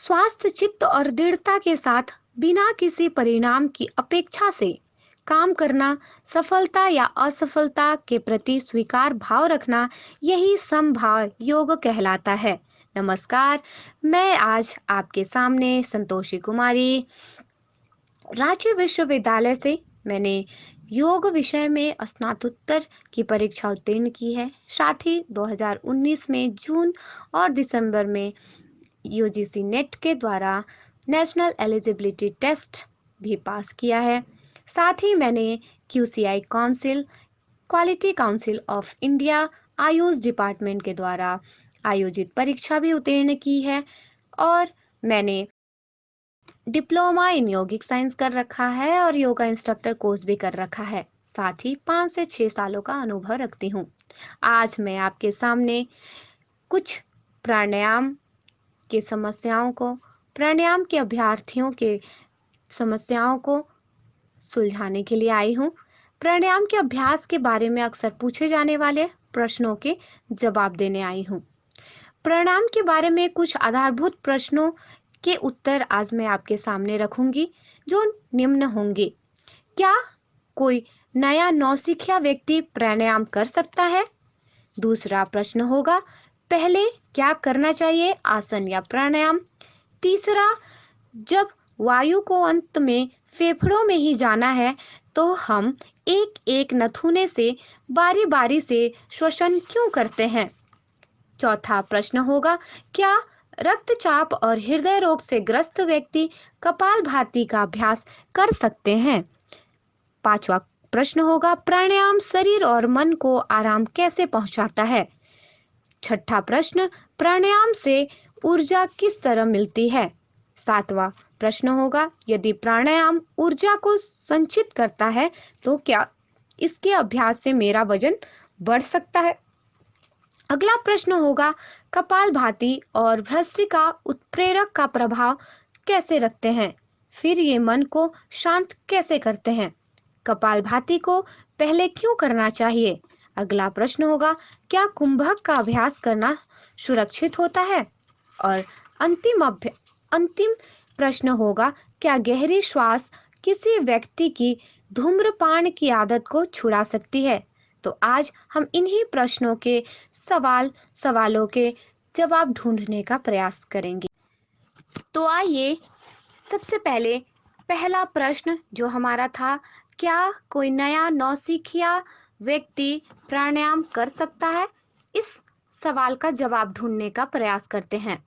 स्वास्थ्य चित्त और दृढ़ता के साथ बिना किसी परिणाम की अपेक्षा से काम करना, सफलता या असफलता के प्रति स्वीकार भाव रखना, यही समभाव योग कहलाता है। नमस्कार, मैं आज आपके सामने संतोषी कुमारी, रांची विश्वविद्यालय से मैंने योग विषय में स्नातकोत्तर की परीक्षा उत्तीर्ण की है। साथ ही 2019 में जून और दिसंबर में यूजीसी नेट के द्वारा नेशनल एलिजिबिलिटी टेस्ट भी पास किया है। साथ ही मैंने QCI council, quality council of India, Ayush department के द्वारा आयोजित परीक्षा भी उत्तीर्ण की है और मैंने डिप्लोमा इन योगिक साइंस कर रखा है और योगा इंस्ट्रक्टर कोर्स भी कर रखा है। साथ ही 5 से 6 सालों का अनुभव रखती हूँ। आज मैं आपके सामने कुछ प्राणायाम के समस्याओं को, प्राणायाम के अभ्यर्थियों के समस्याओं को सुलझाने के लिए आई हूँ। प्राणायाम के अभ्यास के बारे में अक्सर पूछे जाने वाले प्रश्नों के जवाब देने आई हूँ। प्राणायाम के बारे में कुछ आधारभूत प्रश्नों के उत्तर आज मैं आपके सामने रखूंगी, जो निम्न होंगे। क्या कोई नया नौसिखिया व्यक्ति प्राणायाम कर सकता है? दूसरा प्रश्न होगा, पहले क्या करना चाहिए, आसन या प्राणायाम? तीसरा, जब वायु को अंत में फेफड़ों में ही जाना है तो हम एक एक नथुने से बारी बारी से श्वसन क्यों करते हैं? चौथा प्रश्न होगा, क्या रक्तचाप और हृदय रोग से ग्रस्त व्यक्ति कपालभाति का अभ्यास कर सकते हैं? पांचवा प्रश्न होगा, प्राणायाम शरीर और मन को आराम कैसे पहुंचाता है? छठा प्रश्न, प्राणायाम से ऊर्जा किस तरह मिलती है? सातवां प्रश्न होगा, यदि प्राणायाम ऊर्जा को संचित करता है तो क्या इसके अभ्यास से मेरा वजन बढ़ सकता है? अगला प्रश्न होगा, कपालभाति और भस्त्रिका उत्प्रेरक का प्रभाव कैसे रखते हैं? फिर ये मन को शांत कैसे करते हैं? कपालभाति को पहले क्यों करना चाहिए? अगला प्रश्न होगा, क्या कुंभक का अभ्यास करना सुरक्षित होता है? और अंतिम प्रश्न होगा, क्या गहरी श्वास किसी व्यक्ति की धूम्रपान की आदत को छुड़ा सकती है? तो आज हम इन्हीं प्रश्नों के सवालों के जवाब ढूंढने का प्रयास करेंगे। तो आइए, सबसे पहले पहला प्रश्न जो हमारा था, क्या कोई नया नौसिखिया व्यक्ति प्राणायाम कर सकता है? इस सवाल का जवाब ढूंढने का प्रयास करते हैं।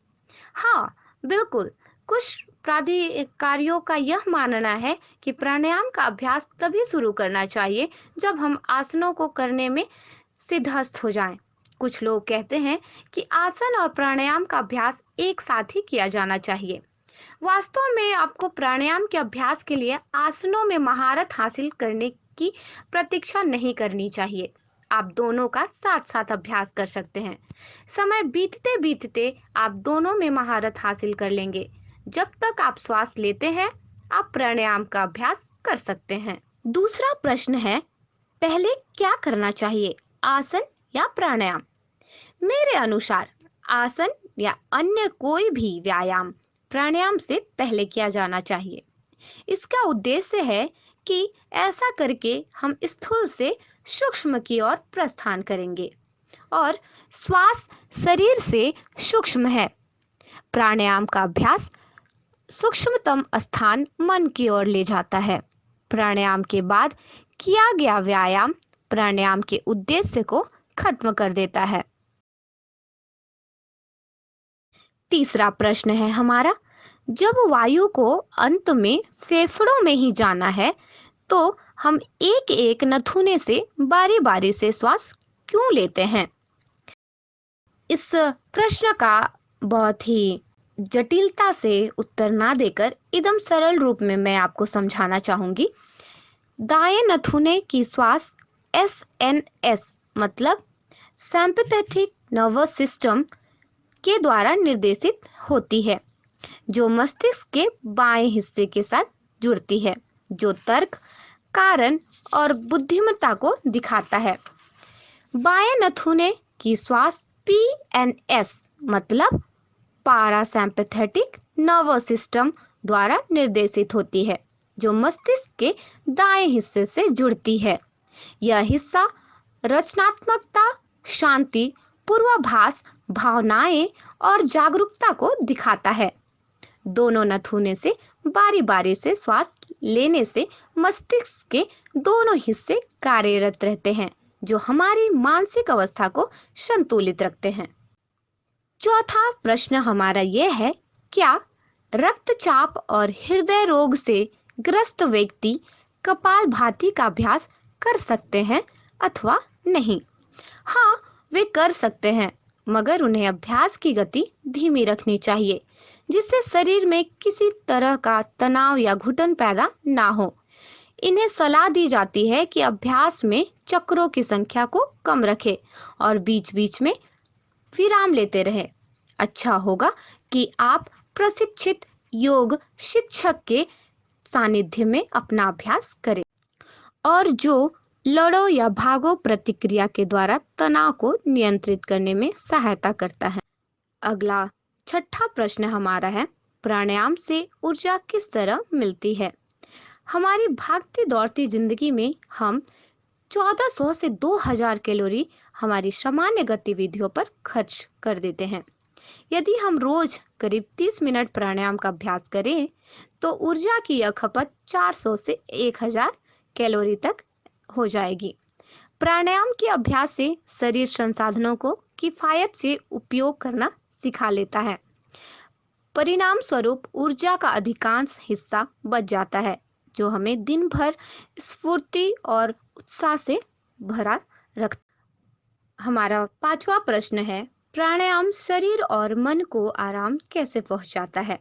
हाँ, बिल्कुल। कुछ प्राधिकारियों का यह मानना है कि प्राणायाम का अभ्यास तभी शुरू करना चाहिए जब हम आसनों को करने में सिद्धहस्त हो जाएं। कुछ लोग कहते हैं कि आसन और प्राणायाम का अभ्यास एक साथ ही किया जाना चाहिए। वास्तव में आपको प्राणायाम के अभ्यास के लिए आसनों में महारत हासिल करने की प्रतीक्षा नहीं करनी चाहिए। आप दोनों का साथ साथ अभ्यास कर सकते हैं। समय बीतते बीतते आप दोनों में महारत हासिल कर लेंगे। जब तक आप श्वास लेते हैं, आप प्राणायाम का अभ्यास कर सकते हैं। दूसरा प्रश्न है, पहले क्या करना चाहिए, आसन या प्राणायाम? मेरे अनुसार आसन या अन्य कोई भी व्यायाम प्राणायाम से पहले किया जाना चाहिए। इसका उद्देश्य है कि ऐसा करके हम स्थूल से सूक्ष्म की ओर प्रस्थान करेंगे और श्वास शरीर से सूक्ष्म है। प्राणायाम का अभ्यास सूक्ष्मतम स्थान मन की ओर ले जाता है। प्राणायाम के बाद किया गया व्यायाम प्राणायाम के उद्देश्य को खत्म कर देता है। तीसरा प्रश्न है हमारा, जब वायु को अंत में फेफड़ों में ही जाना है तो हम एक एक नथुने से बारी बारी से श्वास क्यों लेते हैं? इस प्रश्न का बहुत ही जटिलता से उत्तर ना देकर एकदम सरल रूप में मैं आपको समझाना चाहूंगी। दाएं नथुने की श्वास SNS मतलब सिंपैथेटिक नर्वस सिस्टम के द्वारा निर्देशित होती है, जो मस्तिष्क के बाएं हिस्से के साथ जुड़ती है, जो तर्क, कारण और बुद्धिमत्ता को दिखाता है। बाएं नथुने की श्वास PNS मतलब पारासिम्पैथेटिक नर्वस सिस्टम द्वारा निर्देशित होती है, जो मस्तिष्क के दाएं हिस्से से जुड़ती है। यह हिस्सा रचनात्मकता, शांति, पूर्वाभास, भावनाएं और जागरूकता को दिखाता है। दोनों नथुने से बारी बारी से श्वास लेने से मस्तिष्क के दोनों हिस्से कार्यरत रहते हैं, जो हमारी मानसिक अवस्था को संतुलित रखते हैं। चौथा प्रश्न हमारा यह है, क्या रक्तचाप और हृदय रोग से ग्रस्त व्यक्ति कपालभाति का अभ्यास कर सकते हैं अथवा नहीं? हाँ, वे कर सकते हैं, मगर उन्हें अभ्यास की गति धीमी रखनी चाहिए, जिससे शरीर में किसी तरह का तनाव या घुटन पैदा ना हो। इन्हें सलाह दी जाती है कि अभ्यास में चक्रों की संख्या को कम रखें और बीच बीच में विराम लेते रहे। अच्छा होगा कि आप प्रशिक्षित योग शिक्षक के सानिध्य में अपना अभ्यास करें, और जो लड़ो या भागो प्रतिक्रिया के द्वारा तनाव को नियंत्रित करने में सहायता करता है। अगला छठा प्रश्न हमारा है, प्राणायाम से ऊर्जा किस तरह मिलती है? हमारी भागती दौड़ती जिंदगी में हम 1400 से 2000 कैलोरी हमारी सामान्य गतिविधियों पर खर्च कर देते हैं। यदि हम रोज करीब 30 मिनट प्राणायाम का अभ्यास करें तो ऊर्जा की यह खपत 400 से 1000 कैलोरी तक हो जाएगी। प्राणायाम के अभ्यास से शरीर संसाधनों को किफायत से उपयोग करना सिखा लेता है। परिणाम स्वरूप ऊर्जा का अधिकांश हिस्सा बच जाता है, जो हमें दिन भर स्फूर्ति और उत्साह से भरा रखता। हमारा पांचवा प्रश्न है, प्राणायाम शरीर और मन को आराम कैसे पहुंचाता है?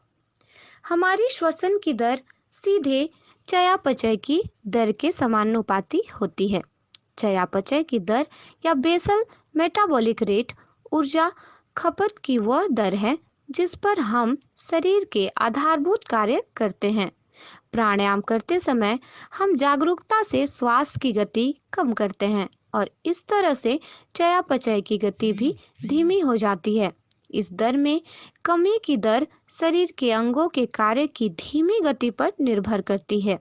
हमारी श्वसन की दर सीधे चयापचय की दर के समानुपाती होती है। चयापचय की दर या बेसल मेटाबॉलिक रेट ऊर्जा खपत की वह दर है जिस पर हम शरीर के आधारभूत कार्य करते हैं। प्राणायाम करते समय हम जागरूकता से श्वास की गति कम करते हैं और इस तरह से चयापचय की गति भी धीमी हो जाती है। इस दर में कमी की दर शरीर के अंगों के कार्य की धीमी गति पर निर्भर करती है।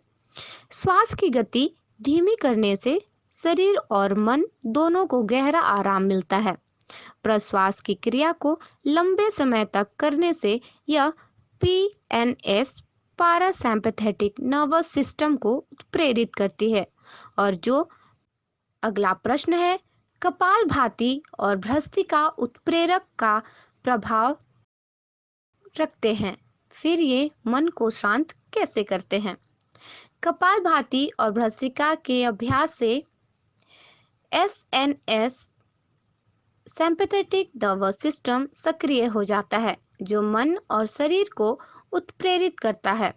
श्वास की गति धीमी करने से शरीर और मन दोनों को गहरा आराम मिलता है। प्रश्वास की क्रिया को लंबे समय तक करने से यह पीएनएस पारासिम्पैथेटिक नर्वस सिस्टम को प्रेरित करती है। और जो अगला प्रश्न है, कपालभाति और भ्रस्त्रिका उत्प्रेरक का प्रभाव रखते हैं, फिर ये मन को शांत कैसे करते हैं? कपालभाति और भ्रस्त्रिका के अभ्यास से एसएनएस सिंपैथेटिक नर्वस सिस्टम सक्रिय हो जाता है, जो मन और शरीर को उत्प्रेरित करता है।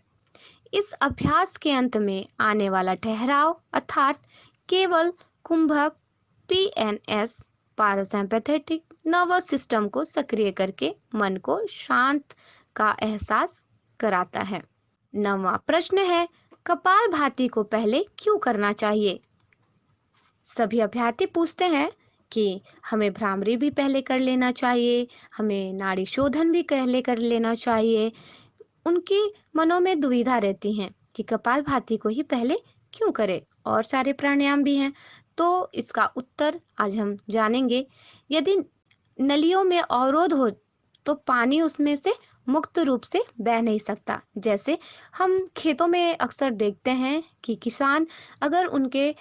इस अभ्यास के अंत में आने वाला ठहराव अर्थात केवल कुंभक पीएनएस पारासिम्पैथेटिक नर्वस सिस्टम को सक्रिय करके मन को शांत का एहसास कराता है। 9वां प्रश्न है, कपालभाति को पहले क्यों करना चाहिए? सभी अभ्यर्थी पूछते हैं कि हमें भ्रामरी भी पहले कर लेना चाहिए, हमें नाड़ी शोधन भी पहले कर लेना चाहिए। उनके मनों में दुविधा रहती है कि कपालभाति को ही पहले क्यों करें, और सारे प्राणायाम भी हैं। तो इसका उत्तर आज हम जानेंगे। यदि नलियों में अवरोध हो तो पानी उसमें से मुक्त रूप से बह नहीं सकता। जैसे हम खेतों में अक्सर देखते हैं कि किसान अगर उनके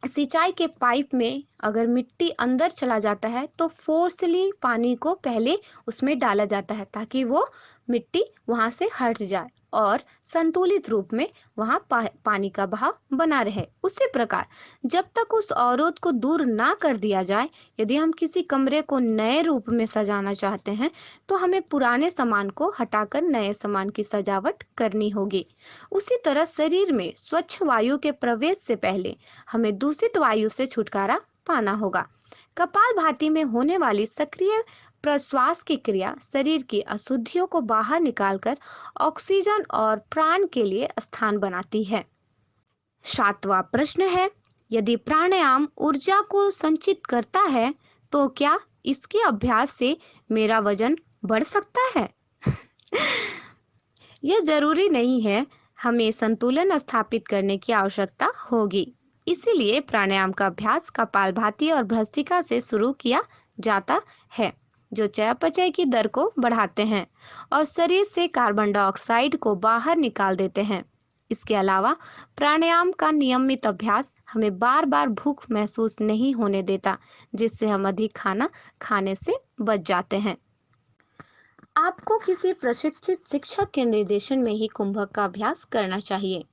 सिंचाई के पाइप में अगर मिट्टी अंदर चला जाता है तो फोर्सली पानी को पहले उसमें डाला जाता है ताकि वो मिट्टी वहां से हट जाए और संतुलित रूप में वहां पानी का बहाव बना रहे। उसी प्रकार जब तक उस अवरोध को दूर ना कर दिया जाए, यदि हम किसी कमरे को नए रूप में सजाना चाहते हैं तो हमें पुराने सामान को हटाकर नए सामान की सजावट करनी होगी। उसी तरह शरीर में स्वच्छ वायु के प्रवेश से पहले हमें दूषित वायु से छुटकारा पाना होगा। कपालभाति में होने वाली सक्रिय प्रश्वास की क्रिया शरीर की अशुद्धियों को बाहर निकालकर ऑक्सीजन और प्राण के लिए स्थान बनाती है। 7वां प्रश्न है, यदि प्राणायाम ऊर्जा को संचित करता है तो क्या इसके अभ्यास से मेरा वजन बढ़ सकता है? यह जरूरी नहीं है। हमें संतुलन स्थापित करने की आवश्यकता होगी। इसीलिए प्राणायाम का अभ्यास कपालभाति और भ्रस्त्रिका से शुरू किया जाता है, जो चयापचय की दर को बढ़ाते हैं और शरीर से कार्बन डाइऑक्साइड को बाहर निकाल देते हैं। इसके अलावा प्राणायाम का नियमित अभ्यास हमें बार बार भूख महसूस नहीं होने देता, जिससे हम अधिक खाना खाने से बच जाते हैं। आपको किसी प्रशिक्षित शिक्षक के निर्देशन में ही कुंभक का अभ्यास करना चाहिए।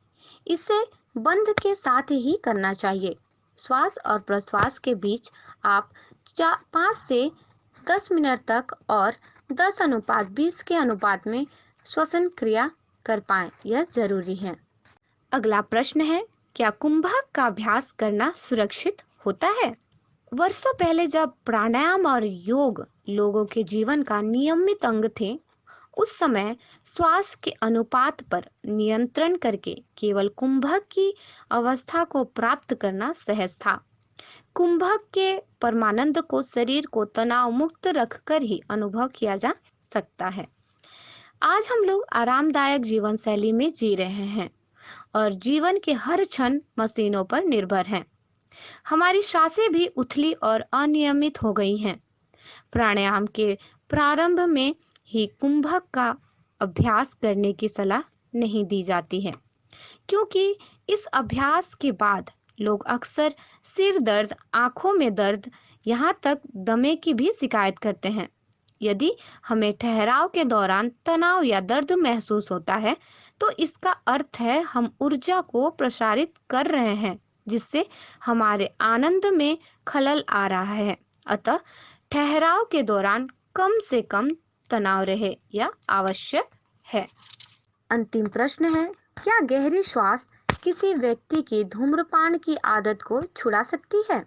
इसे बंध के साथ ही करना चाहिए। श्वास और प्रश्वास के बीच आप 5 से 10 मिनट तक और 10:20 के अनुपात में श्वसन क्रिया कर पाएं, यह जरूरी है। अगला प्रश्न है, क्या कुंभक का अभ्यास करना सुरक्षित होता है? वर्षों पहले जब प्राणायाम और योग लोगों के जीवन का नियमित अंग थे, उस समय श्वास के अनुपात पर नियंत्रण करके केवल कुंभक की अवस्था को प्राप्त करना सहज था। कुंभक के परमानंद को शरीर को तनाव मुक्त रखकर ही अनुभव किया जा सकता है। आज हम लोग आरामदायक जीवन शैली में जी रहे हैं और जीवन के हर क्षण मशीनों पर निर्भर है। हमारी सांसें भी उथली और अनियमित हो गई हैं। प्राणायाम के प्रारंभ में ही कुंभक का अभ्यास करने की सलाह नहीं दी जाती है, क्योंकि इस अभ्यास के बाद लोग अक्सर सिर दर्द, आंखों में दर्द, यहाँ तक दमे की भी शिकायत करते हैं। यदि हमें ठहराव के दौरान तनाव या दर्द महसूस होता है, तो इसका अर्थ है हम ऊर्जा को प्रसारित कर रहे हैं, जिससे हमारे आनंद में खलल आ रहा है। अतः ठहराव के दौरान कम से कम तनाव रहे या आवश्यक है। अंतिम प्रश्न है, क्या गहरी श्वास किसी व्यक्ति की धूम्रपान की आदत को छुड़ा सकती है?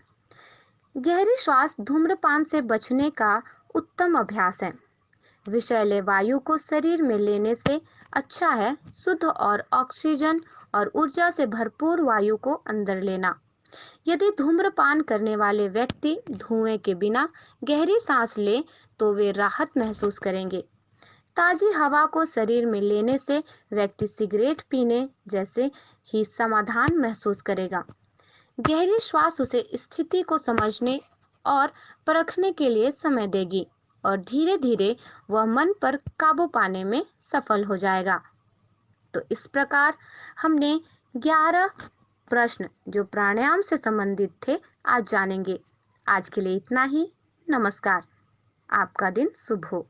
गहरी श्वास धूम्रपान से बचने का उत्तम अभ्यास है। विषैले वायु को शरीर में लेने से अच्छा है शुद्ध और ऑक्सीजन और ऊर्जा से भरपूर वायु को अंदर लेना। यदि धूम्रपान करने वाले व्यक्ति धुएं के बिना गहरी सांस ले तो वे राहत महसूस करेंगे। ताजी हवा को शरीर में लेने से व्यक्ति सिगरेट पीने जैसे ही समाधान महसूस करेगा। गहरी श्वास उसे स्थिति को समझने और परखने के लिए समय देगी और धीरे धीरे वह मन पर काबू पाने में सफल हो जाएगा। तो इस प्रकार हमने 11 प्रश्न जो प्राणायाम से संबंधित थे आज जानेंगे। आज के लिए इतना ही। नमस्कार। आपका दिन शुभ हो।